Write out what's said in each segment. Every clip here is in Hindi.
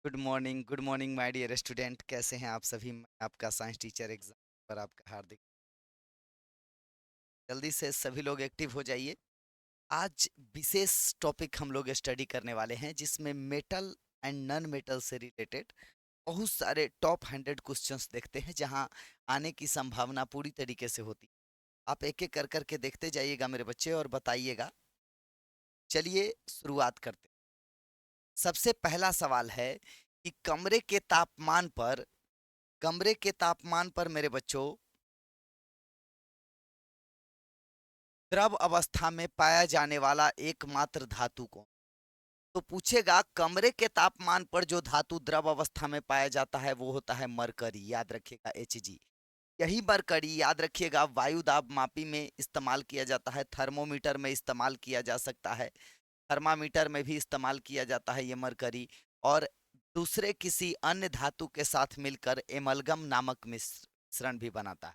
Good morning my dear student. कैसे हैं आप सभी? मैं आपका साइंस टीचर एग्जाम पर आपका हार्दिक। जल्दी से सभी लोग एक्टिव हो जाइए। आज विशेष टॉपिक हम लोग स्टडी करने वाले हैं जिसमें मेटल एंड नॉन मेटल से रिलेटेड बहुत सारे टॉप 100 क्वेश्चंस देखते हैं, जहां आने की संभावना पूरी तरीके से होती है। आप एक एक कर करके देखते जाइएगा मेरे बच्चे और बताइएगा। चलिए शुरुआत करते हैं। सबसे पहला सवाल है कि कमरे के तापमान पर मेरे बच्चों द्रव अवस्था में पाया जाने वाला एकमात्र धातु कौन? तो पूछेगा कमरे के तापमान पर जो धातु द्रव अवस्था में पाया जाता है वो होता है मरकरी। याद रखिएगा Hg। यही मरकरी याद रखिएगा वायु दाब मापी में इस्तेमाल किया जाता है, थर्मोमीटर में इस्तेमाल किया जा सकता है, थर्मामीटर में भी इस्तेमाल किया जाता है ये मरकरी। और दूसरे किसी अन्य धातु के साथ मिलकर एमलगम नामक मिश्रण भी बनाता है।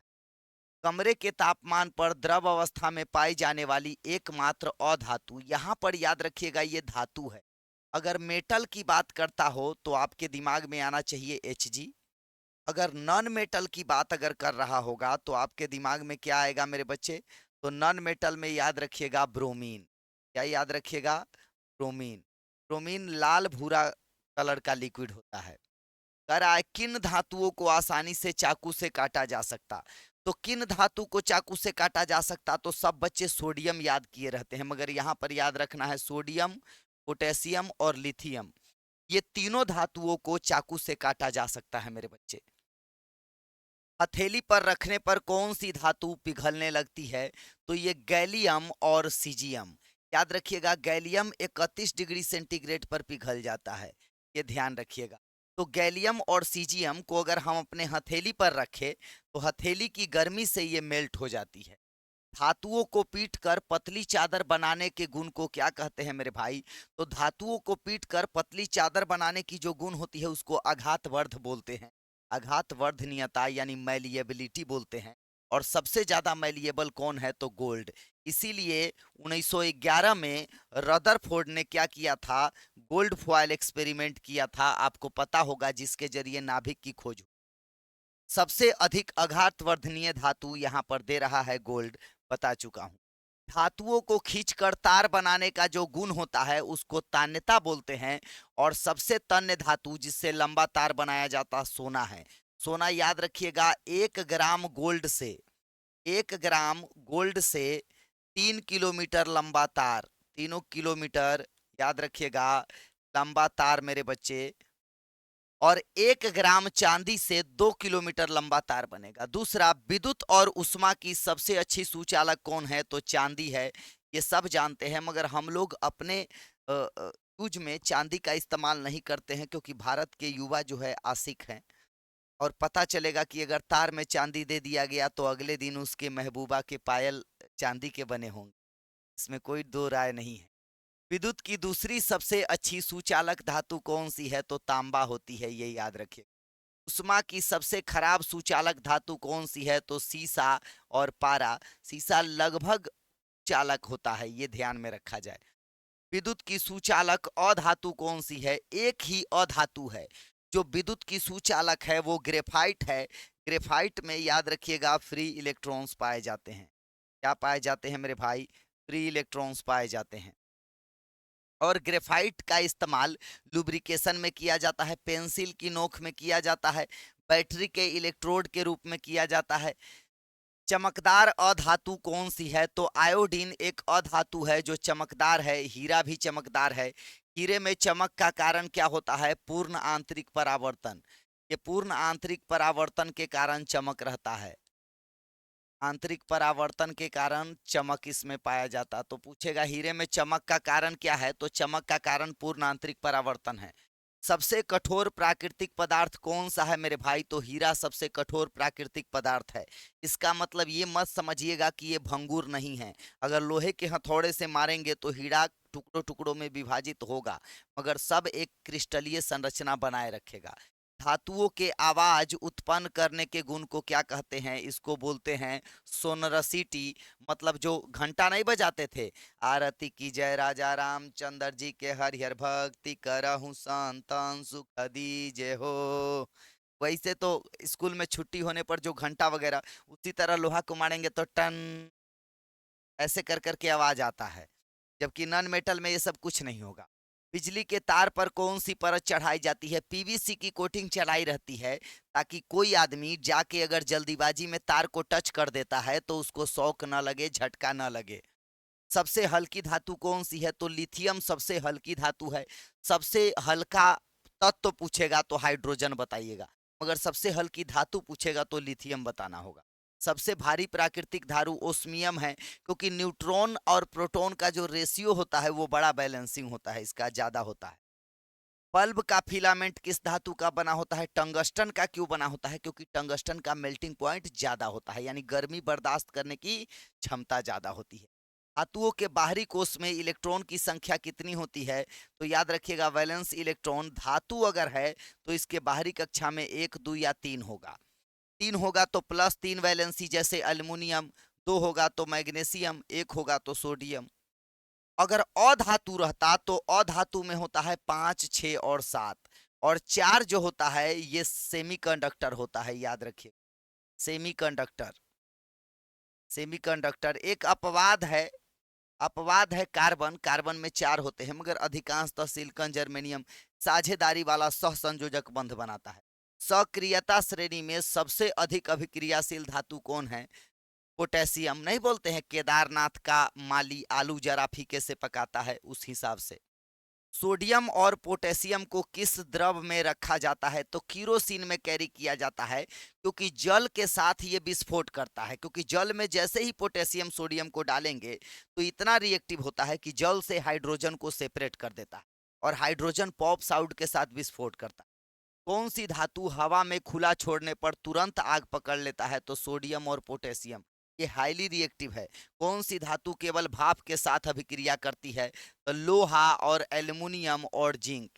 कमरे के तापमान पर द्रव अवस्था में पाई जाने वाली एकमात्र अधातु, यहां पर याद रखिएगा ये धातु है। अगर मेटल की बात करता हो तो आपके दिमाग में आना चाहिए Hg। अगर नॉन मेटल की बात अगर कर रहा होगा तो आपके दिमाग में क्या आएगा मेरे बच्चे? तो नॉन मेटल में याद रखिएगा ब्रोमीन। क्या याद रखिएगा? ब्रोमीन। ब्रोमीन लाल भूरा कलर का लिक्विड होता है। कह रहा है किन धातुओं को आसानी से चाकू से काटा जा सकता? तो किन धातु को चाकू से काटा जा सकता? तो सब बच्चे सोडियम याद किए रहते हैं, मगर यहाँ पर याद रखना है सोडियम, पोटेशियम और लिथियम, ये तीनों धातुओं को चाकू से काटा जा सकता है मेरे बच्चे। हथेली पर रखने पर कौन सी धातु पिघलने लगती है? तो ये गैलियम और सीजियम। याद रखिएगा गैलियम 31 डिग्री सेंटीग्रेड पर पिघल जाता है, ये ध्यान रखिएगा। तो गैलियम और सीजियम को अगर हम अपने हथेली पर रखें तो हथेली की गर्मी से ये मेल्ट हो जाती है। धातुओं को पीट कर पतली चादर बनाने के गुण को क्या कहते हैं मेरे भाई? तो धातुओं को पीट कर पतली चादर बनाने की जो गुण होती है उसको आघातवर्ध बोलते हैं। आघातवर्धनीयता यानी मैलिएबिलिटी बोलते हैं। और सबसे ज्यादा मैलिएबल कौन है? तो गोल्ड। इसीलिए 1911 में रदरफोर्ड ने क्या किया था? गोल्ड फॉयल एक्सपेरिमेंट किया था, आपको पता होगा, जिसके जरिए नाभिक की खोज। सबसे अधिक आघातवर्धनीय धातु यहाँ पर दे रहा है गोल्ड, बता चुका हूं। धातुओं को खींचकर तार बनाने का जो गुण होता है उसको तान्यता बोलते हैं। और सबसे तन्य धातु जिससे लंबा तार बनाया जाता सोना है। सोना याद रखिएगा 1 ग्राम गोल्ड से 3 किलोमीटर लंबा तार, 3 किलोमीटर याद रखिएगा लंबा तार मेरे बच्चे। और 1 ग्राम चांदी से 2 किलोमीटर लंबा तार बनेगा। दूसरा, विद्युत और उष्मा की सबसे अच्छी सुचालक कौन है? तो चांदी है। ये सब जानते हैं, मगर हम लोग अपने यूज में चांदी का इस्तेमाल नहीं करते हैं क्योंकि भारत के युवा जो है आशिक हैं। और पता चलेगा कि अगर तार में चांदी दे दिया गया तो अगले दिन उसके महबूबा के पायल चांदी के बने होंगे, इसमें कोई दो राय नहीं है। विद्युत की दूसरी सबसे अच्छी सुचालक धातु कौन सी है? तो तांबा होती है, ये याद रखिए। उष्मा की सबसे खराब सुचालक धातु कौन सी है? तो सीसा और पारा। सीसा लगभग चालक होता है, ये ध्यान में रखा जाए। विद्युत की सुचालक अधातु कौन सी है? एक ही अधातु है जो विद्युत की सुचालक है, वो ग्रेफाइट है। ग्रेफाइट में याद रखिएगा फ्री इलेक्ट्रॉन्स पाए जाते हैं। क्या पाए जाते हैं मेरे भाई? फ्री इलेक्ट्रॉन्स पाए जाते हैं। और ग्रेफाइट का इस्तेमाल लुब्रिकेशन में किया जाता है, पेंसिल की नोक में किया जाता है, बैटरी के इलेक्ट्रोड के रूप में किया जाता है। चमकदार अधातु कौन सी है? तो आयोडीन एक अधातु है जो चमकदार है। हीरा भी चमकदार है। हीरे में चमक का कारण क्या होता है? पूर्ण आंतरिक परावर्तन। ये पूर्ण आंतरिक परावर्तन के कारण चमक रहता है। आंतरिक परावर्तन के कारण चमक इसमें पाया जाता। तो पूछेगा हीरे में चमक का कारण क्या है? तो चमक का कारण पूर्ण आंतरिक परावर्तन है। सबसे कठोर प्राकृतिक पदार्थ कौन सा है मेरे भाई? तो हीरा सबसे कठोर प्राकृतिक पदार्थ है। इसका मतलब ये मत समझिएगा कि ये भंगुर नहीं है। अगर लोहे के हथौड़े से मारेंगे तो हीरा टुकड़ों टुकड़ों में विभाजित होगा, मगर सब एक क्रिस्टलीय संरचना बनाए रखेगा। धातुओं के आवाज उत्पन्न करने के गुण को क्या कहते हैं? इसको बोलते हैं सोनरसिटी। मतलब जो घंटा नहीं बजाते थे, आरती की जय राजा रामचंद्र जी के हरिहर भक्ति करहु संतन सुख दीजे हो। वैसे तो स्कूल में छुट्टी होने पर जो घंटा वगैरह, उसी तरह लोहा को मारेंगे तो टन ऐसे कर करके आवाज आता है। जबकि नॉन मेटल में ये सब कुछ नहीं होगा। बिजली के तार पर कौन सी परत चढ़ाई जाती है? पीवीसी की कोटिंग चढ़ाई रहती है, ताकि कोई आदमी जाके अगर जल्दीबाजी में तार को टच कर देता है तो उसको शॉक न लगे, झटका न लगे। सबसे हल्की धातु कौन सी है? तो लिथियम सबसे हल्की धातु है। सबसे हल्का तत्व पूछेगा तो हाइड्रोजन बताइएगा, मगर सबसे हल्की धातु पूछेगा तो लिथियम बताना होगा। सबसे भारी प्राकृतिक धातु ओस्मियम है, क्योंकि न्यूट्रॉन और प्रोटॉन का जो रेशियो होता है वो बड़ा बैलेंसिंग होता है, इसका ज्यादा होता है। बल्ब का फिलामेंट किस धातु का बना होता है? टंगस्टन का। क्यों बना होता है? क्योंकि टंगस्टन का मेल्टिंग पॉइंट ज्यादा होता है, यानी गर्मी बर्दाश्त करने की क्षमता ज्यादा होती है। धातुओं के बाहरी कोश में इलेक्ट्रॉन की संख्या कितनी होती है? तो याद रखिएगा, वैलेंस इलेक्ट्रॉन धातु अगर है तो इसके बाहरी कक्षा में 1, 2 या 3 होगा। 3 होगा तो +3 वैलेंसी, जैसे अल्युमिनियम। 2 होगा तो मैग्नीशियम। 1 होगा तो सोडियम। अगर अधातु रहता तो अधातु में होता है 5, 6 और 7, और 4 जो होता है ये सेमीकंडक्टर होता है, याद रखिए। सेमीकंडक्टर। सेमीकंडक्टर एक अपवाद है। अपवाद है कार्बन। कार्बन में 4 होते हैं, मगर अधिकांशतः सिलिकॉन जर्मेनियम साझेदारी वाला सहसंयोजक बंध बनाता है। सक्रियता श्रेणी में सबसे अधिक अभिक्रियाशील धातु कौन है? पोटेशियम। नहीं बोलते हैं केदारनाथ का माली आलू जरा फीके से पकाता है, उस हिसाब से। सोडियम और पोटेशियम को किस द्रव में रखा जाता है? तो किरोसिन में कैरी किया जाता है, क्योंकि जल के साथ ये विस्फोट करता है। क्योंकि जल में जैसे ही पोटेशियम सोडियम को डालेंगे तो इतना रिएक्टिव होता है कि जल से हाइड्रोजन को सेपरेट कर देता है, और हाइड्रोजन पॉप्स आउट के साथ विस्फोट करता है। कौन सी धातु हवा में खुला छोड़ने पर तुरंत आग पकड़ लेता है? तो सोडियम और पोटेशियम, ये हाईली रिएक्टिव है। कौन सी धातु केवल भाप के साथ अभिक्रिया करती है? तो लोहा और एल्युमिनियम और जिंक।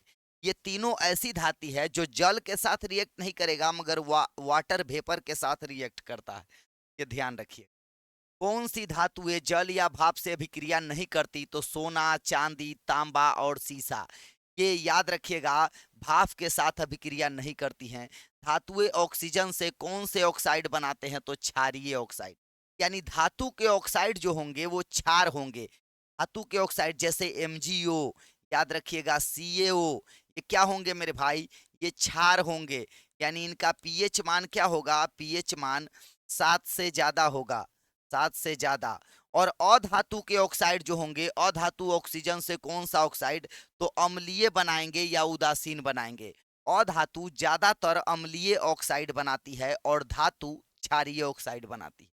ये तीनों ऐसी धातु है जो जल के साथ रिएक्ट नहीं करेगा, मगर वाटर वेपर के साथ रिएक्ट करता है, ये ध्यान रखिए। कौन सी धातु ये जल या भाप से अभिक्रिया नहीं करती? तो सोना, चांदी, तांबा और सीसा। ये याद रखिएगा, भाप के साथ अभिक्रिया नहीं करती हैं। धातुएं ऑक्सीजन से कौन से ऑक्साइड बनाते हैं? तो क्षारीय ऑक्साइड। यानी धातु के ऑक्साइड जो होंगे वो क्षार होंगे। धातु के ऑक्साइड जैसे MgO, याद रखिएगा CaO, ये क्या होंगे मेरे भाई? ये क्षार होंगे। यानी इनका पीएच मान क्या होगा? पीएच मान 7 से ज्यादा होगा, 7 से ज्यादा। और अधातु के ऑक्साइड जो होंगे, अधातु ऑक्सीजन से कौन सा ऑक्साइड? तो अम्लीय बनाएंगे या उदासीन बनाएंगे? अधातु ज्यादातर अम्लीय ऑक्साइड बनाती है और धातु क्षारीय ऑक्साइड बनाती है।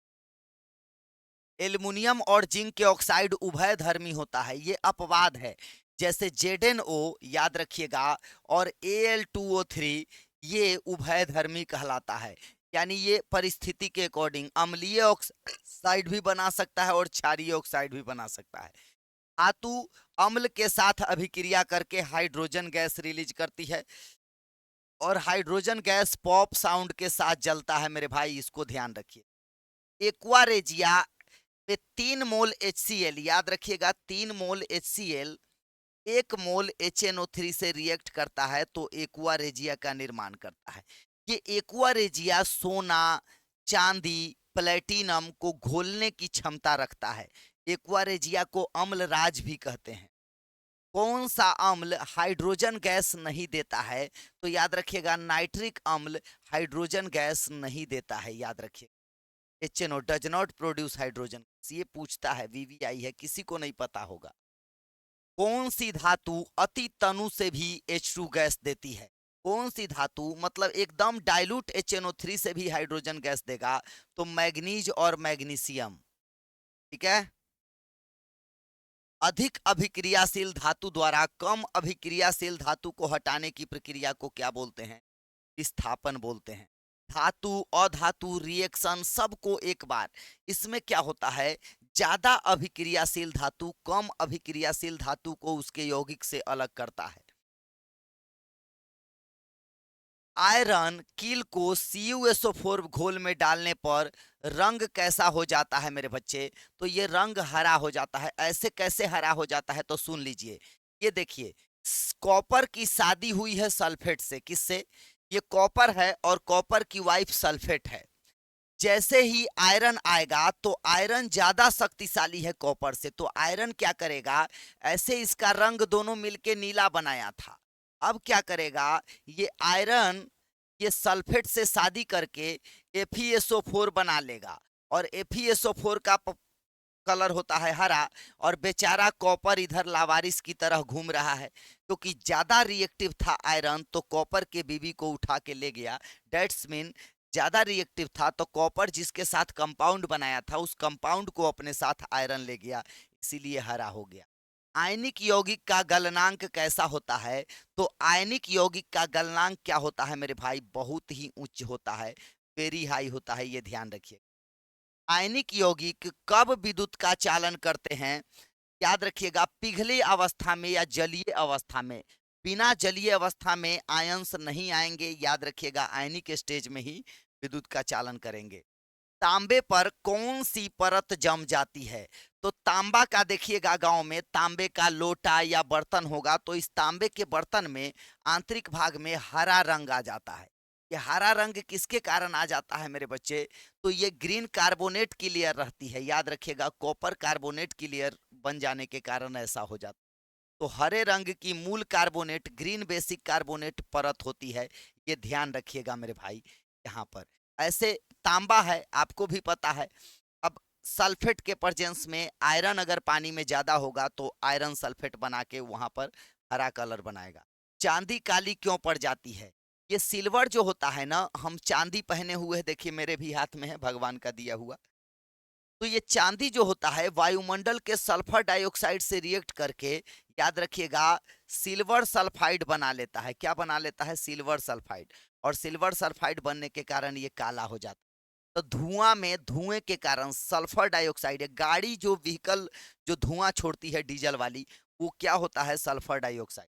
एल्युमिनियम और जिंक के ऑक्साइड उभयधर्मी होता है, ये अपवाद है। जैसे ZnO, याद रखिएगा, और Al2O3, ये उभयधर्मी कहलाता है। यानी ये परिस्थिति के अकॉर्डिंग अम्लीय ऑक्साइड भी बना सकता है और क्षारीय ऑक्साइड भी बना सकता है। धातु अम्ल के साथ अभिक्रिया करके हाइड्रोजन गैस रिलीज करती है, और हाइड्रोजन गैस पॉप साउंड के साथ जलता है मेरे भाई, इसको ध्यान रखिए। एक्वा रेजिया में 3 मोल HCl, याद रखिएगा 3 मोल HCl 1 मोल HNO3 से रिएक्ट करता है तो एक्वा रेजिया का निर्माण करता है। ये एक्वा रेजिया सोना, चांदी, प्लेटिनम को घोलने की क्षमता रखता है। एक्वा रेजिया को अम्ल राज भी कहते हैं। कौन सा अम्ल हाइड्रोजन गैस नहीं देता है? तो याद रखिएगा नाइट्रिक अम्ल हाइड्रोजन गैस नहीं देता है, याद रखिए। HNO does not produce hydrogen, ये पूछता है, VVI है, किसी को नहीं पता होगा। कौन सी धातु अति तनु से भी H2 गैस देती है? कौन सी धातु मतलब एकदम डाइल्यूट HNO3 से भी हाइड्रोजन गैस देगा? तो मैग्नीज और मैग्नीशियम। ठीक है। अधिक अभिक्रियाशील धातु द्वारा कम अभिक्रियाशील धातु को हटाने की प्रक्रिया को क्या बोलते हैं? विस्थापन बोलते हैं। धातु अधातु रिएक्शन सबको एक बार, इसमें क्या होता है, ज्यादा अभिक्रियाशील धातु कम अभिक्रियाशील धातु को उसके यौगिक से अलग करता है। आयरन कील को CuSO4 घोल में डालने पर रंग कैसा हो जाता है मेरे बच्चे? तो ये रंग हरा हो जाता है। ऐसे कैसे हरा हो जाता है तो सुन लीजिए। ये देखिए, कॉपर की शादी हुई है सल्फेट से। किससे? ये कॉपर है और कॉपर की वाइफ सल्फेट है। जैसे ही आयरन आएगा तो आयरन ज्यादा शक्तिशाली है कॉपर से, तो आयरन क्या करेगा, ऐसे इसका रंग दोनों मिलके नीला बनाया था। अब क्या करेगा, ये आयरन ये सल्फेट से शादी करके FeSO4 बना लेगा, और FeSO4 का कलर होता है हरा, और बेचारा कॉपर इधर लावारिस की तरह घूम रहा है, क्योंकि ज्यादा रिएक्टिव था आयरन तो कॉपर के बीबी को उठा के ले गया। डेट्स मीन ज्यादा रिएक्टिव था तो कॉपर जिसके साथ कंपाउंड बनाया था उस कंपाउंड को अपने साथ आयरन ले गया, इसीलिए हरा हो गया। आयनिक यौगिक का गलनांक कैसा होता है? तो आयनिक यौगिक का गलनांक क्या होता है मेरे भाई? बहुत ही उच्च होता है, वेरी हाई होता है, ये ध्यान रखिए। आयनिक यौगिक कब विद्युत का चालन करते हैं? याद रखिएगा, पिघली अवस्था में या जलीय अवस्था में। बिना जलीय अवस्था में आयंस नहीं आएंगे, याद रखिएगा आयनिक स्टेज में ही विद्युत का चालन करेंगे। तांबे पर कौन सी परत जम जाती है? तो तांबा का देखिएगा, गांव में तांबे का लोटा या बर्तन होगा तो इस तांबे के बर्तन में आंतरिक भाग में हरा रंग आ जाता है। ये हरा रंग किसके कारण आ जाता है मेरे बच्चे? तो ये ग्रीन कार्बोनेट की लेयर रहती है, याद रखिएगा कॉपर कार्बोनेट की लेयर बन जाने के कारण ऐसा हो जाता है। तो हरे रंग की मूल कार्बोनेट ग्रीन बेसिक कार्बोनेट परत होती है, ये ध्यान रखिएगा मेरे भाई। यहाँ पर ऐसे तांबा है, आपको भी पता है। अब सल्फेट के प्रेजेंस में आयरन अगर पानी में ज्यादा होगा तो आयरन सल्फेट बना के वहां पर हरा कलर बनाएगा। चांदी काली क्यों पड़ जाती है? ये सिल्वर जो होता है ना, हम चांदी पहने हुए देखिए, मेरे भी हाथ में है भगवान का दिया हुआ। तो ये चांदी जो होता है वायुमंडल के सल्फर डाइऑक्साइड से रिएक्ट करके, याद रखिएगा, सिल्वर सल्फाइड बना लेता है। क्या बना लेता है? Silver sulphide. और सिल्वर सल्फाइड बनने के कारण ये काला हो जाता है। तो धुआं में, धुएं के कारण सल्फर डाइऑक्साइड है, गाड़ी जो व्हीकल जो धुआं छोड़ती है डीजल वाली, वो क्या होता है? Sulphur dioxide.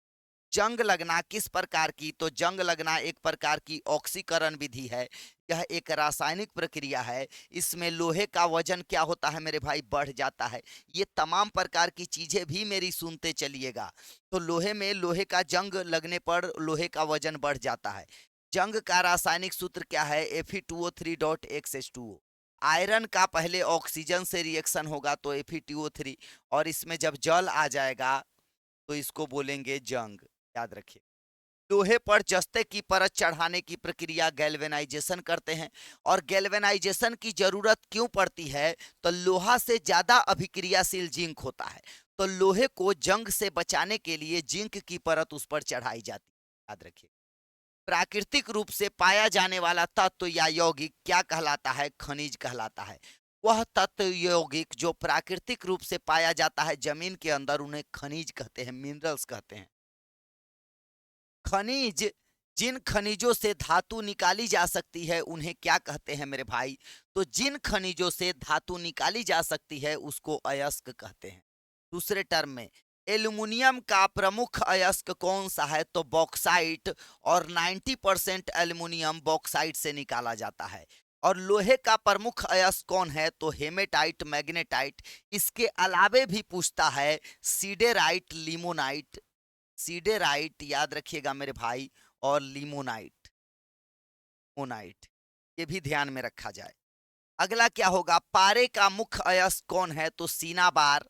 जंग लगना किस प्रकार की? तो जंग लगना एक प्रकार की ऑक्सीकरण विधि है। यह एक रासायनिक प्रक्रिया है। इसमें लोहे का वजन क्या होता है मेरे भाई? बढ़ जाता है। ये तमाम प्रकार की चीजें भी मेरी सुनते चलिएगा। तो लोहे में, लोहे का जंग लगने पर लोहे का वजन बढ़ जाता है। जंग का रासायनिक सूत्र क्या है? Fe2O3.XH2O। आयरन का पहले ऑक्सीजन से रिएक्शन होगा तो Fe2O3, और इसमें जब जल आ जाएगा तो इसको बोलेंगे जंग। याद रखिए। लोहे पर जस्ते की परत चढ़ाने की प्रक्रिया गैल्वेनाइजेशन करते हैं। और गैल्वेनाइजेशन की जरूरत क्यों पड़ती है? तो लोहा से ज्यादा अभिक्रियाशील जिंक होता है, तो लोहे को जंग से बचाने के लिए जिंक की परत उस पर चढ़ाई जाती है। याद रखिए। प्राकृतिक रूप से पाया जाने वाला तत्व या यौगिक क्या कहलाता है? खनिज कहलाता है। वह तत्व यौगिक जो प्राकृतिक रूप से पाया जाता है जमीन के अंदर, उन्हें खनिज कहते हैं, मिनरल्स कहते हैं। खनिज, जिन खनिजों से धातु निकाली जा सकती है उन्हें क्या कहते हैं मेरे भाई? तो जिन खनिजों से धातु निकाली जा सकती है उसको अयस्क कहते हैं। दूसरे टर्म में, एल्युमिनियम का प्रमुख अयस्क कौन सा है? तो बॉक्साइट। और 90% एल्युमिनियम बॉक्साइट से निकाला जाता है। और लोहे का प्रमुख अयस्क कौन है? तो हेमेटाइट, मैग्नेटाइट। इसके अलावे भी पूछता है सीडेराइट, लिमोनाइट। सीडेराइट याद रखिएगा मेरे भाई, और लिमोनाइट, मोनाइट, ये भी ध्यान में रखा जाए। अगला क्या होगा? पारे का मुख्य अयस्क कौन है? तो सीनाबार।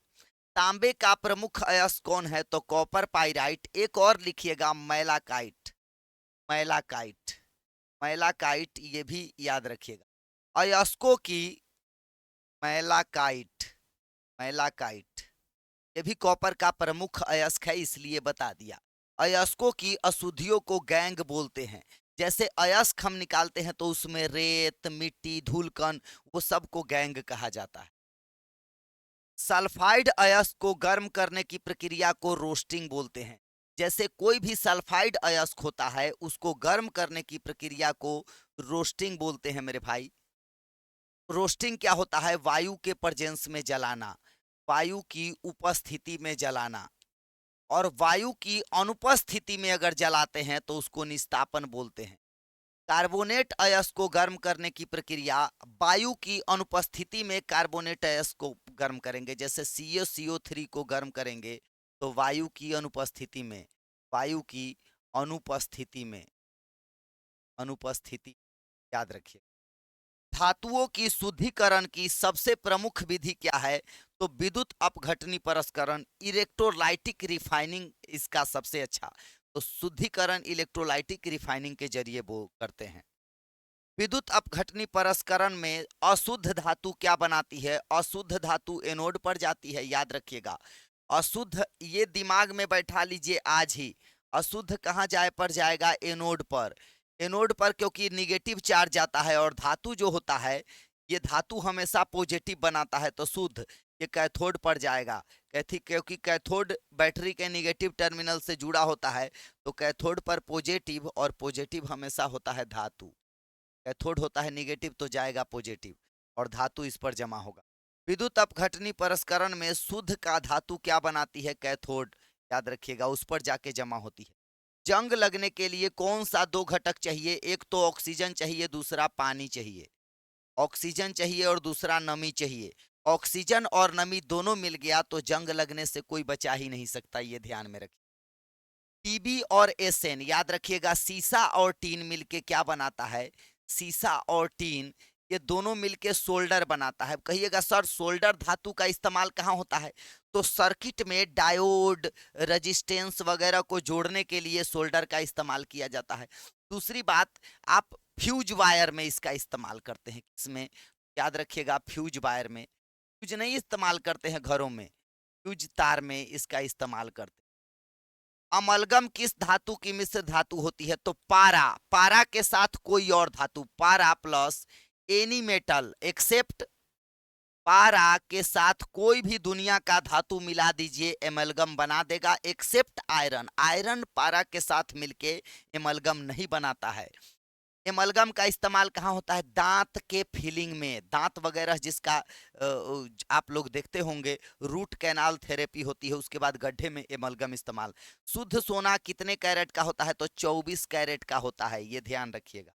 तांबे का प्रमुख अयस्क कौन है? तो कॉपर पाइराइट। एक और लिखिएगा, मैलाकाइट। मैलाकाइट, मैलाकाइट, ये भी याद रखिएगा। अयस्कों की, मैलाकाइट, मैलाकाइट, ये भी कॉपर का प्रमुख अयस्क है, इसलिए बता दिया। अयस्कों की अशुद्धियों को गैंग बोलते हैं। जैसे अयस्क हम निकालते हैं तो उसमें रेत, मिट्टी, धूलकण, वो सबको गैंग कहा जाता है। सल्फाइड अयस्क को गर्म करने की प्रक्रिया को रोस्टिंग बोलते हैं। जैसे कोई भी सल्फाइड अयस्क होता है उसको गर्म करने की प्रक्रिया को रोस्टिंग बोलते हैं मेरे भाई। रोस्टिंग क्या होता है? वायु के प्रेजेंस में जलाना, वायु की उपस्थिति में जलाना। और वायु की अनुपस्थिति में अगर जलाते हैं तो उसको निस्तापन बोलते हैं। कार्बोनेट अयस्क को गर्म करने की प्रक्रिया वायु की अनुपस्थिति में कार्बोनेट अयस्क को गर्म करेंगे। जैसे CO3 को गर्म करेंगे तो वायु की अनुपस्थिति में, वायु की अनुपस्थिति में, अनुपस्थिति, याद रखिए। धातुओं की शुद्धिकरण की सबसे प्रमुख विधि क्या है? तो विद्युत अपघटनी परस्करण, इलेक्ट्रोलाइटिक रिफाइनिंग इसका सबसे अच्छा। तो शुद्धिकरण इलेक्ट्रोलाइटिक रिफाइनिंग के जरिए वो करते हैं। विद्युत अपघटनी परस्करण में अशुद्ध धातु क्या बनाती है? अशुद्ध धातु एनोड पर जाती है, याद रखिएगा। अशुद्ध, ये दिमाग में बैठा लीजिए आज ही। अशुद्ध कहाँ जाए पर जाएगा? एनोड पर। एनोड पर क्योंकि निगेटिव चार्ज जाता है, और धातु जो होता है ये धातु हमेशा पॉजिटिव बनाता है, तो शुद्ध ये कैथोड पर जाएगा। कैथी क्योंकि कैथोड बैटरी के निगेटिव टर्मिनल से जुड़ा होता है, तो कैथोड पर पॉजिटिव, और पॉजिटिव हमेशा होता है धातु। कैथोड होता है निगेटिव तो जाएगा पॉजिटिव, और धातु इस पर जमा होगा। विद्युत अपघटनी परस्करण में शुद्ध का धातु क्या बनाती है? कैथोड, याद रखिएगा, उस पर जाके जमा होती है। जंग लगने के लिए कौन सा दो घटक चाहिए? एक तो ऑक्सीजन चाहिए, दूसरा पानी चाहिए। ऑक्सीजन चाहिए और दूसरा नमी चाहिए। ऑक्सीजन और नमी दोनों मिल गया तो जंग लगने से कोई बचा ही नहीं सकता, ये ध्यान में रखिए। पीबी और एसएन, याद रखिएगा, सीसा और टीन मिलके क्या बनाता है? सीसा और टीन, ये दोनों मिलके सोल्डर बनाता है। कहिएगा सर सोल्डर धातु का इस्तेमाल कहाँ होता है? तो सर्किट में डायोड, रेजिस्टेंस वगैरह को जोड़ने के लिए सोल्डर का इस्तेमाल किया जाता है। दूसरी बात, आप फ्यूज वायर में इसका इस्तेमाल करते हैं। किसमें? याद रखिएगा, फ्यूज वायर में। फ्यूज नहीं इस्तेमाल करते हैं घरों में, फ्यूज तार में इसका इस्तेमाल करते हैं। अमलगम किस धातु की मिश्र धातु होती है? तो पारा। पारा के साथ कोई और धातु, पारा प्लस एनी मेटल एक्सेप्ट, पारा के साथ कोई भी दुनिया का धातु मिला दीजिए, एमलगम बना देगा, एक्सेप्ट आयरन। आयरन पारा के साथ मिलके एमलगम नहीं बनाता है। एमलगम का इस्तेमाल कहाँ होता है? दांत के फिलिंग में, दांत वगैरह जिसका आप लोग देखते होंगे, रूट कैनाल थेरेपी होती है, उसके बाद गड्ढे में एमलगम इस्तेमाल। शुद्ध सोना कितने कैरेट का होता है? तो 24 कैरेट का होता है, ये ध्यान रखिएगा।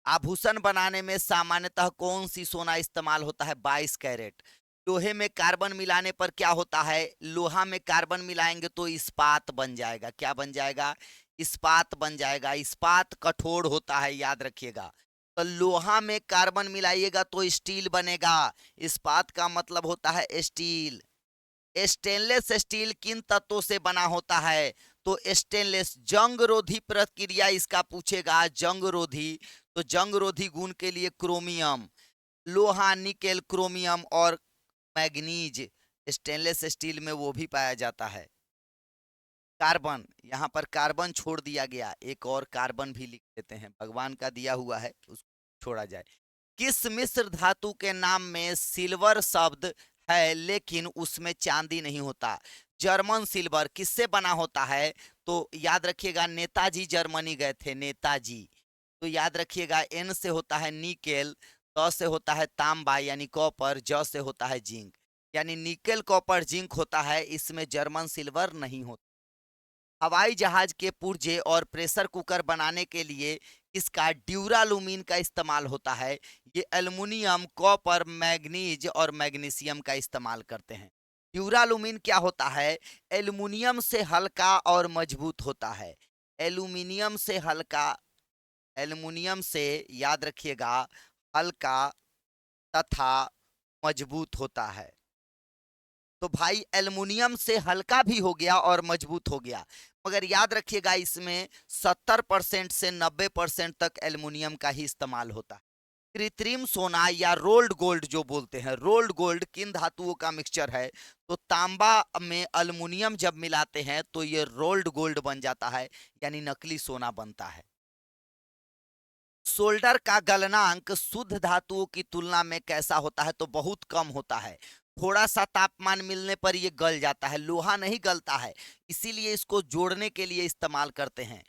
आभूषण बनाने में सामान्यतः कौन सी सोना इस्तेमाल होता है? 22 कैरेट। लोहे में कार्बन मिलाने पर क्या होता है? लोहा में कार्बन मिलाएंगे तो इस्पात बन जाएगा। क्या बन जाएगा? इस्पात बन जाएगा। इस्पात कठोर होता है, याद रखिएगा। तो लोहा में कार्बन मिलाइएगा तो स्टील बनेगा। इस्पात का मतलब होता है स्टील। स्टेनलेस स्टील किन तत्वों से बना होता है? तो स्टेनलेस, जंग रोधी प्रक्रिया इसका पूछेगा, जंग रोधी। तो जंग रोधी गुण के लिए क्रोमियम, लोहा, निकेल, क्रोमियम और मैग्नीज, स्टेनलेस स्टील में वो भी पाया जाता है। कार्बन, यहाँ पर कार्बन छोड़ दिया गया, एक और कार्बन भी लिख देते हैं, भगवान का दिया हुआ है, उसको छोड़ा जाए। किस मिश्र धातु के नाम में सिल्वर शब्द है लेकिन उसमें चांदी नहीं होता? German silver. किससे बना होता है? तो याद रखिएगा, नेताजी जर्मनी गए थे, नेताजी। तो याद रखिएगा, एन से होता है निकेल, त से होता है तांबा यानी कॉपर, ज से होता है जिंक, यानी निकेल कॉपर जिंक होता है, इसमें जर्मन सिल्वर नहीं होता। हवाई जहाज के पुर्जे और प्रेशर कुकर बनाने के लिए इसका ड्यूरालुमीन का इस्तेमाल होता है। ये एल्युमिनियम, कॉपर, मैग्नीज और मैग्नीशियम का इस्तेमाल करते हैं। ड्यूरालुमीन क्या होता है? एल्युमिनियम से हल्का और मजबूत होता है। एल्युमिनियम से हल्का, एल्युमिनियम से, याद रखिएगा, हल्का तथा मजबूत होता है। तो भाई एल्युमिनियम से हल्का भी हो गया और मजबूत हो गया, मगर याद रखिएगा इसमें 70% से 90% तक एल्युमिनियम का ही इस्तेमाल होता है। कृत्रिम सोना या रोल्ड गोल्ड जो बोलते हैं, रोल्ड गोल्ड किन धातुओं का मिक्सचर है? तो तांबा में एल्युमिनियम जब मिलाते हैं तो ये रोल्ड गोल्ड बन जाता है, यानी नकली सोना बनता है। सोल्डर का गलनांक शुद्ध धातुओं की तुलना में कैसा होता है? तो बहुत कम होता है। थोड़ा सा तापमान मिलने पर यह गल जाता है, लोहा नहीं गलता है, इसीलिए इसको जोड़ने के लिए इस्तेमाल करते हैं।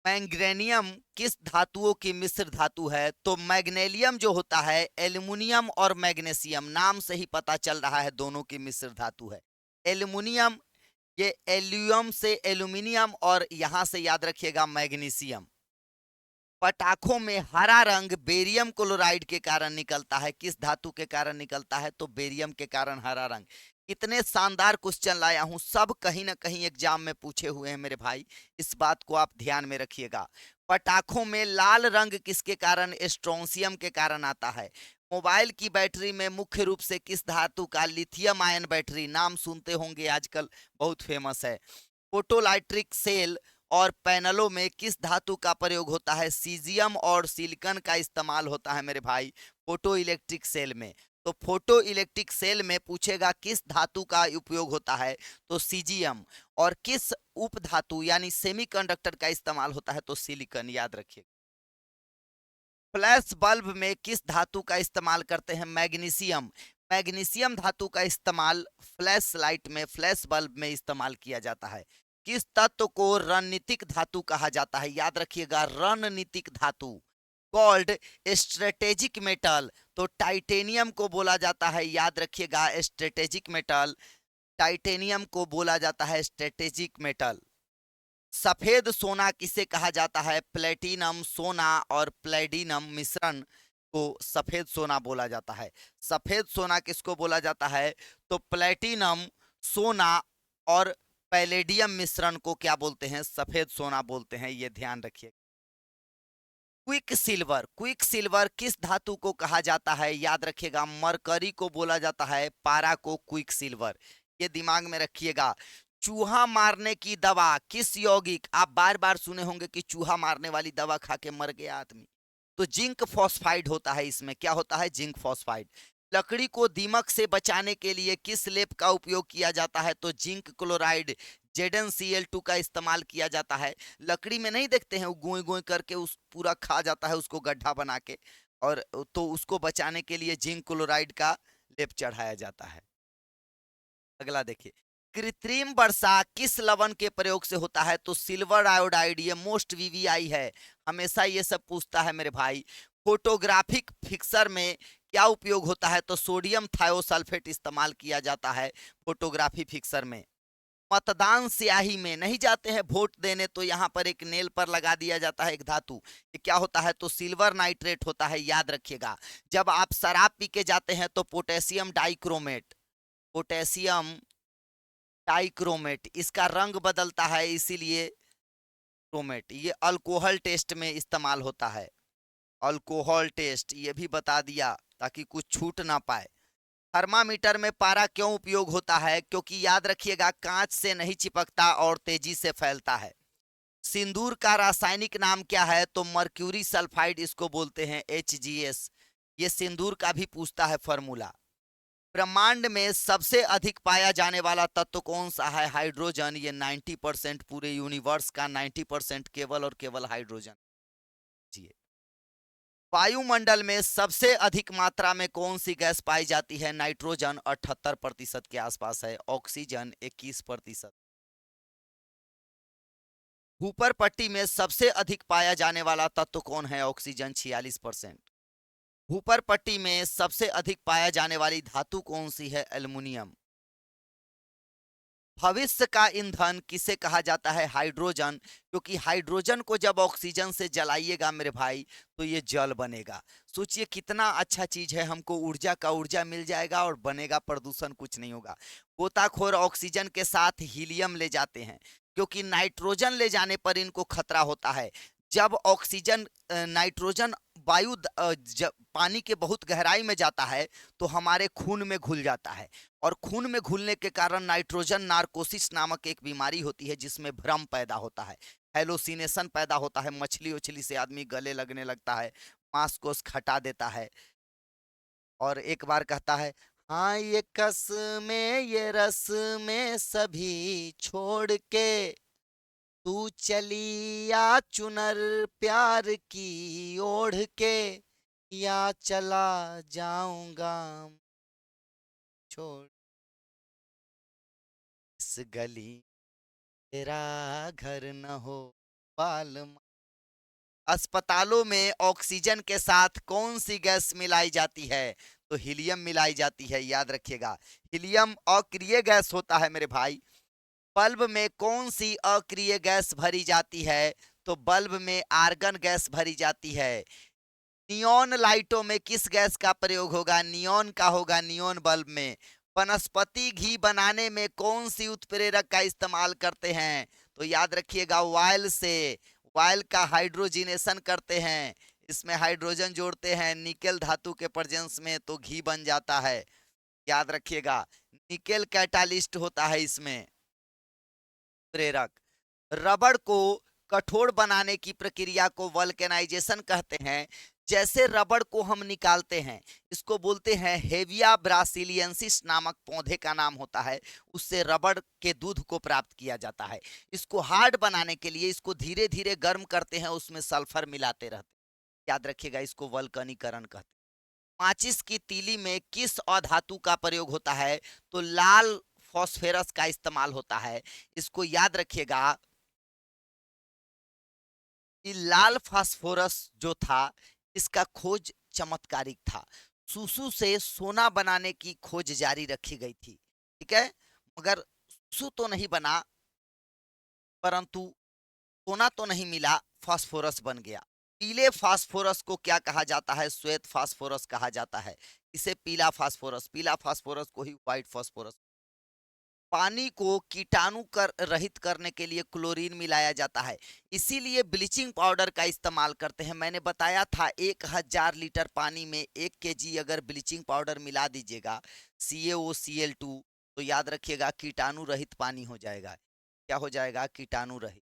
मैंगनीनियम किस धातुओं की मिश्र धातु है? तो मैग्नीशियम जो होता है, एल्युमिनियम और मैग्नीशियम, नाम से ही पता चल रहा है दोनों की मिश्र धातु है। एल्युमिनियम, ये एल्यूम से एल्यूमिनियम, और यहां से याद रखिएगा मैग्नीशियम। पटाखों में हरा रंग बेरियम क्लोराइड के कारण निकलता है। किस धातु के कारण निकलता है? तो बेरियम के कारण हरा रंग। कितने शानदार क्वेश्चन लाया हूं, सब कहीं ना कहीं एग्जाम में पूछे हुए हैं मेरे भाई, इस बात को आप ध्यान में रखिएगा। पटाखों में लाल रंग किसके कारण? स्ट्रोंसियम के कारण आता है। मोबाइल की बैटरी में मुख्य रूप से किस धातु का? लिथियम आयन बैटरी, नाम सुनते होंगे आजकल, बहुत फेमस है। फोटोलाइट्रिक सेल और पैनलों में किस धातु का प्रयोग होता है? सीजियम और सिलिकॉन का इस्तेमाल होता है मेरे भाई फोटो इलेक्ट्रिक सेल में। तो फोटो इलेक्ट्रिक सेल में पूछेगा किस धातु का उपयोग होता है? तो सीजियम। और किस उपधातु यानी सेमीकंडक्टर का इस्तेमाल होता है? तो सिलिकॉन, याद रखिए। फ्लैश बल्ब में किस धातु का इस्तेमाल करते हैं? मैग्नीशियम। मैग्नीशियम धातु का इस्तेमाल फ्लैश लाइट में, फ्लैश बल्ब में इस्तेमाल किया जाता है। किस तत्व को रणनीतिक धातु कहा जाता है? याद रखिएगा, रणनीतिक धातु, कॉल्ड स्ट्रेटेजिक मेटल। तो टाइटेनियम को बोला जाता है, याद रखिएगा, स्ट्रेटेजिक मेटल। टाइटेनियम को बोला जाता है स्ट्रेटेजिक मेटल। सफेद सोना किसे कहा जाता है? प्लेटिनम, सोना और प्लेडिनम मिश्रण को सफेद सोना बोला जाता है। सफेद सोना किसको बोला जाता है? तो प्लेटिनम, सोना और पैलेडियम मिश्रण को क्या बोलते हैं? सफेद सोना बोलते हैं, ये ध्यान रखिए। क्विक सिल्वर, क्विक सिल्वर किस धातु को कहा जाता है? याद रखिएगा, मरकरी को बोला जाता है, पारा को क्विक सिल्वर, ये दिमाग में रखिएगा। चूहा मारने की दवा किस यौगिक, आप बार बार सुने होंगे कि चूहा मारने वाली दवा खा के मर गया आदमी, तो जिंक फॉस्फाइड होता है इसमें। क्या होता है? Zinc phosphide. लकड़ी को दीमक से बचाने के लिए किस लेप का उपयोग किया जाता है? तो जिंक क्लोराइड, ZnCl2 का इस्तेमाल किया जाता है। लकड़ी में नहीं देखते हैं वो गोई गोई करके उस पूरा खा जाता है उसको गड्ढा बना के, और तो उसको बचाने के लिए जिंक क्लोराइड का लेप चढ़ाया जाता है। अगला देखिए, कृत्रिम वर्षा किस लवण के प्रयोग से होता है? तो सिल्वर आयोडाइड, ये मोस्ट वीवीआई है, हमेशा ये सब पूछता है मेरे भाई। फोटोग्राफिक फिक्सर में क्या उपयोग होता है? तो सोडियम थायोसल्फेट इस्तेमाल किया जाता है फोटोग्राफी फिक्सर में। मतदान स्याही में नहीं जाते हैं वोट देने, तो यहाँ पर एक नेल पर लगा दिया जाता है एक धातु, ये क्या होता है? तो सिल्वर नाइट्रेट होता है, याद रखिएगा। जब आप शराब पी के जाते हैं तो पोटेशियम डाइक्रोमेट, पोटेशियम डाइक्रोमेट इसका रंग बदलता है, इसीलिए क्रोमेट, ये अल्कोहल टेस्ट में इस्तेमाल होता है। अल्कोहल टेस्ट ये भी बता दिया ताकि कुछ छूट ना पाए। थर्मामीटर में पारा क्यों उपयोग होता है? क्योंकि याद रखिएगा, कांच से नहीं चिपकता और तेजी से फैलता है। सिंदूर का रासायनिक नाम क्या है? तो मर्क्यूरी सल्फाइड इसको बोलते हैं, HGS। ये सिंदूर का भी पूछता है फॉर्मूला। ब्रह्मांड में सबसे अधिक पाया जाने वाला तत्व कौन सा है? हाइड्रोजन। ये 90% पूरे यूनिवर्स का 90% केवल और केवल हाइड्रोजन। जी। वायुमंडल में सबसे अधिक मात्रा में कौन सी गैस पाई जाती है? नाइट्रोजन 78% के आसपास है, ऑक्सीजन 21%। ऊपर पट्टी में सबसे अधिक पाया जाने वाला तत्व कौन है? ऑक्सीजन 46%। ऊपर पट्टी में सबसे अधिक पाया जाने वाली धातु कौन सी है? एल्युमिनियम। भविष्य का ईंधन किसे कहा जाता है? हाइड्रोजन, क्योंकि हाइड्रोजन को जब ऑक्सीजन से जलाइएगा मेरे भाई तो ये जल बनेगा। सोचिए कितना अच्छा चीज है, हमको ऊर्जा का ऊर्जा मिल जाएगा और बनेगा, प्रदूषण कुछ नहीं होगा। गोताखोर ऑक्सीजन के साथ हीलियम ले जाते हैं, क्योंकि नाइट्रोजन ले जाने पर इनको खतरा होता है। जब ऑक्सीजन नाइट्रोजन वायु पानी के बहुत गहराई में जाता है तो हमारे खून में घुल जाता है, और खून में घुलने के कारण नाइट्रोजन नार्कोसिस नामक एक बीमारी होती है जिसमें भ्रम पैदा होता है, हेलोसिनेशन पैदा होता है, मछली उछली से आदमी गले लगने लगता है, मांस को खटा देता है। और एक बार कहता है, हाँ ये कस में ये रस में सभी छोड़ के तू चली या चुनर प्यार की ओढ़ के, या चला जाऊंगा छोड़ इस गली तेरा घर न हो बालम। अस्पतालों में ऑक्सीजन के साथ कौन सी गैस मिलाई जाती है? तो हीलियम मिलाई जाती है, याद रखिएगा। हीलियम अक्रिय गैस होता है मेरे भाई। बल्ब में कौन सी अक्रिय गैस भरी जाती है? तो बल्ब में आर्गन गैस भरी जाती है। नियॉन लाइटों में किस गैस का प्रयोग होगा? नियॉन का होगा, नियॉन बल्ब में। वनस्पति घी बनाने में कौन सी उत्प्रेरक का इस्तेमाल करते हैं? तो याद रखिएगा ऑयल से। ऑयल का हाइड्रोजिनेशन करते हैं, इसमें हाइड्रोजन जोड़ते हैं निकेल धातु के प्रेजेंस में, तो घी बन जाता है। याद रखिएगा निकेल कैटालिस्ट होता है इसमें प्रेरक। रबड़ को कठोर बनाने की प्रक्रिया को वल्केनाइजेशन कहते हैं। जैसे रबड़ को हम निकालते हैं, इसको बोलते हैं हेविया ब्रासिलियंसिस नामक पौधे का नाम होता है, उससे रबड़ के दूध को प्राप्त किया जाता है। इसको हार्ड बनाने के लिए इसको धीरे धीरे गर्म करते हैं, उसमें सल्फर मिलाते रहते हैं। याद रखिएगा इसको वल्कनीकरण कहते हैं। माचिस की तीली में किस अधातु का प्रयोग होता है? तो लाल फॉस्फेरस का इस्तेमाल होता है। इसको याद रखिएगा कि लाल फास्फोरस जो था इसका खोज चमत्कारिक था। सुसु से सोना बनाने की खोज जारी रखी गई थी, ठीक है, मगर सुसु तो नहीं बना, परंतु सोना तो नहीं मिला, फास्फोरस बन गया। पीले फास्फोरस को क्या कहा जाता है? श्वेत फास्फोरस कहा जाता है। इसे पीला फास्फोरस, पीला फास्फोरस को ही व्हाइट फास्फोरस। पानी को कीटाणु कर रहित करने के लिए क्लोरीन मिलाया जाता है, इसीलिए ब्लीचिंग पाउडर का इस्तेमाल करते हैं। मैंने बताया था 1000 लीटर पानी में 1 kg अगर ब्लीचिंग पाउडर मिला दीजिएगा CaOCl2, तो याद रखिएगा कीटाणु रहित पानी हो जाएगा। क्या हो जाएगा? कीटाणु रहित।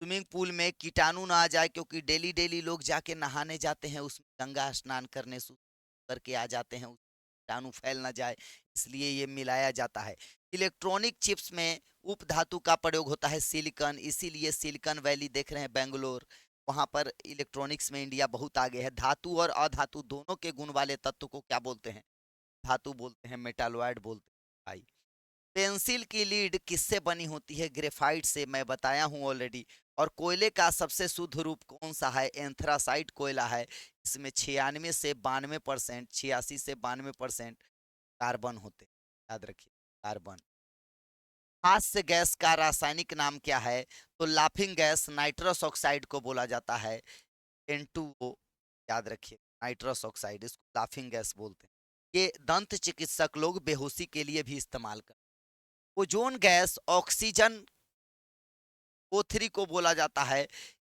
स्विमिंग पूल में कीटाणु ना आ जाए, क्योंकि डेली डेली लोग जाके नहाने जाते हैं, उसमें गंगा स्नान करने करके आ जाते हैं, कीटाणु फैल ना जाए, इसलिए ये मिलाया जाता है। इलेक्ट्रॉनिक चिप्स में उप धातु का प्रयोग होता है सिलिकॉन, इसीलिए सिलिकॉन वैली देख रहे हैं बेंगलोर, वहां पर इलेक्ट्रॉनिक्स में इंडिया बहुत आगे है। धातु और अधातु दोनों के गुण वाले तत्व को क्या बोलते हैं? धातु बोलते हैं, मेटालॉइड बोलते हैं भाई। पेंसिल की लीड किससे बनी होती है? ग्रेफाइट से, मैं बताया हूं ऑलरेडी। और कोयले का सबसे शुद्ध रूप कौन सा है? एंथ्रासाइट कोयला है। इसमें 96 से 92%, 86 से 92% कार्बन होते हैं, याद रखिए कार्बन। हास्य गैस का रासायनिक नाम क्या है? तो लाफिंग गैस नाइट्रस ऑक्साइड को बोला जाता है, N2O। याद रखिए नाइट्रस ऑक्साइड, इसको लाफिंग गैस बोलते हैं। ये दंत चिकित्सक लोग बेहोशी के लिए भी इस्तेमाल करते हैं। ओजोन गैस ऑक्सीजन O3 को बोला जाता है।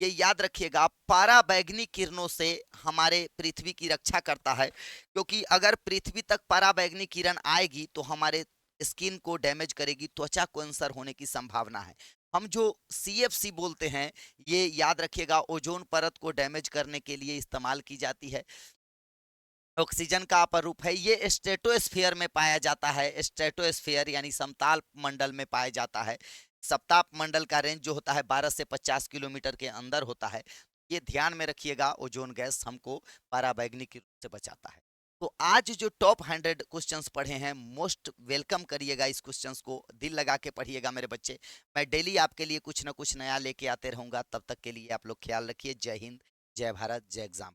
ये याद रखिएगा पराबैंगनी किरणों से हमारे पृथ्वी की रक्षा करता है, क्योंकि अगर पृथ्वी तक पराबैंगनी किरण आएगी तो हमारे स्किन को डैमेज करेगी, त्वचा कैंसर होने की संभावना है। हम जो CFC बोलते हैं, ये याद रखिएगा ओजोन परत को डैमेज करने के लिए इस्तेमाल की जाती है। ऑक्सीजन का अपर रूप है, ये स्ट्रेटोस्फीयर में पाया जाता है। स्ट्रेटोस्फीयर यानी समताप मंडल में पाया जाता है। सप्ताप मंडल का रेंज जो होता है 12 से 50 किलोमीटर के अंदर होता है। ये ध्यान में रखिएगा, ओजोन गैस हमको पराबैंगनी किरणों से बचाता है। तो आज जो टॉप 100 क्वेश्चंस पढ़े हैं, मोस्ट वेलकम करिएगा इस क्वेश्चंस को, दिल लगा के पढ़िएगा मेरे बच्चे। मैं डेली आपके लिए कुछ ना कुछ नया लेके आते रहूंगा। तब तक के लिए आप लोग ख्याल रखिए। जय हिंद, जय भारत, जय एग्जाम।